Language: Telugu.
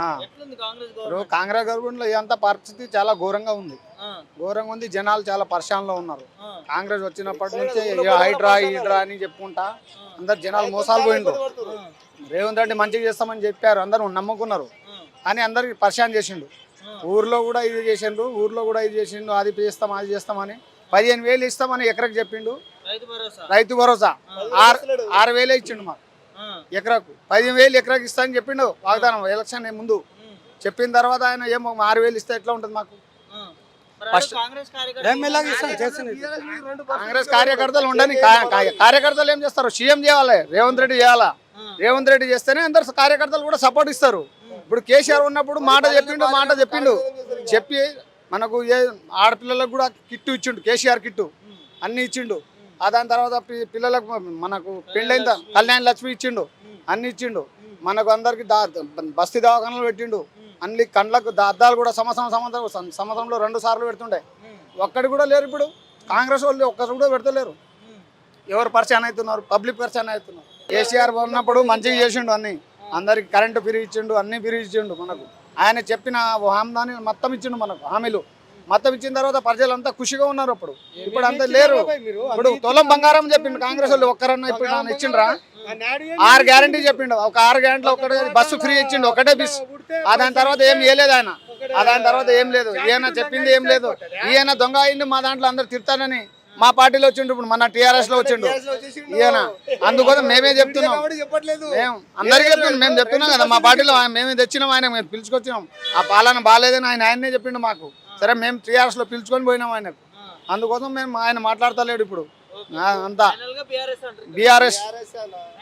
ఇప్పుడు కాంగ్రెస్ గవర్నమెంట్ లో ఇదంతా పరిస్థితి చాలా ఘోరంగా ఉంది. ఘోరంగా ఉంది. జనాలు చాలా పరిశానలో ఉన్నారు. కాంగ్రెస్ వచ్చినప్పటి నుంచి హైడ్రా హైడ్రా అని చెప్పుకుంటా అందరు జనాలు మోసాలు పోయిండ్రు. రేవంత్ రెడ్డి మంచిగా చేస్తామని చెప్పారు, అందరూ నమ్ముకున్నారు. కానీ అందరికి పరిశాన్ చేసిండు. ఊర్లో కూడా ఇది చేసిండు, అది చేస్తాం అది చేస్తామని 15,000 ఇస్తామని ఎకరకు చెప్పిండు. రైతు భరోసా 6,000 ఇచ్చిండు మాకు ఎకరాకు. 15,000 ఎకరాకు ఇస్తా అని చెప్పిండు వాగ్దానం ఎలక్షన్ ముందు. చెప్పిన తర్వాత ఆయన ఏమో 6,000 ఇస్తే ఎట్లా ఉంటుంది మాకు? కాంగ్రెస్ కార్యకర్తలు ఉండని, కార్యకర్తలు ఏం చేస్తారు? సీఎం చేయాలి, రేవంత్ రెడ్డి చేయాలా. రేవంత్ రెడ్డి చేస్తేనే అందరు కార్యకర్తలు కూడా సపోర్ట్ ఇస్తారు. ఇప్పుడు కేసీఆర్ ఉన్నప్పుడు మాట చెప్పిండు చెప్పి మనకు ఆడపిల్లలకు కూడా కిట్టు ఇచ్చిండు, కేసీఆర్ కిట్టు అన్ని ఇచ్చిండు. దాని తర్వాత పిల్లలకు మనకు పెళ్ళైన కళ్యాణ లక్ష్మి ఇచ్చిండు, అన్ని ఇచ్చిండు. మనకు అందరికి బస్తీ దవాఖానాలు పెట్టిండు. అన్ని కండ్లకు అద్దాలు కూడా సంవత్సరంలో 2 సార్లు పెడుతుండే. ఒక్కడి కూడా లేరు. ఇప్పుడు కాంగ్రెస్ వాళ్ళు ఒక్కరు కూడా పెడతలేరు. ఎవరు పరిచయం అవుతున్నారు? పబ్లిక్ పరిచయం అవుతున్నారు. కేసీఆర్ ఉన్నప్పుడు మంచిగా చేసిండు, అన్ని అందరికి కరెంటు ఫ్రీ ఇచ్చిండు, అన్ని ఫ్రీ ఇచ్చిండు. మనకు ఆయన చెప్పిన హామీ మొత్తం ఇచ్చిండు, మనకు హామీలు మొత్తం ఇచ్చిన తర్వాత ప్రజలంతా ఖుషిగా ఉన్నారు. ఇప్పుడు అంతా లేరు. ఇప్పుడు తులం బంగారం చెప్పిండు కాంగ్రెస్ వాళ్ళు, ఒక్కరన్నా ఇప్పుడు ఇచ్చిండ్రా? 6 గ్యారంటీ చెప్పిండు. ఒక 6 గ్యారంటీలో ఒకటే బస్సు ఫ్రీ ఇచ్చిండు, ఒకటే బస్. దాని తర్వాత ఏం ఇవ్వలేదు ఆయన. దాని తర్వాత ఏం లేదు. ఈయన చెప్పింది ఏం లేదు. ఈయన దొంగ అయింది, మా దాంట్లో అందరు తిడతానని మా పార్టీలో వచ్చిండు. ఇప్పుడు మన టీఆర్ఎస్ లో వచ్చిండు ఈయన. అందుకోసం మేమే చెప్తున్నాం, మేము అందరికీ చెప్తున్నాం. మేము చెప్తున్నాం కదా, మా పార్టీలో మేమే తెచ్చినాం, ఆయన మేము పిలుచుకొచ్చినాం. ఆ పాలన బాగాలేదని ఆయనే చెప్పిండు మాకు. సరే మేము టీఆర్ఎస్ లో పిలుచుకొని పోయినాం ఆయనకు. అందుకోసం మేము ఆయన మాట్లాడతలేడు ఇప్పుడు. అంతా బీఆర్ఎస్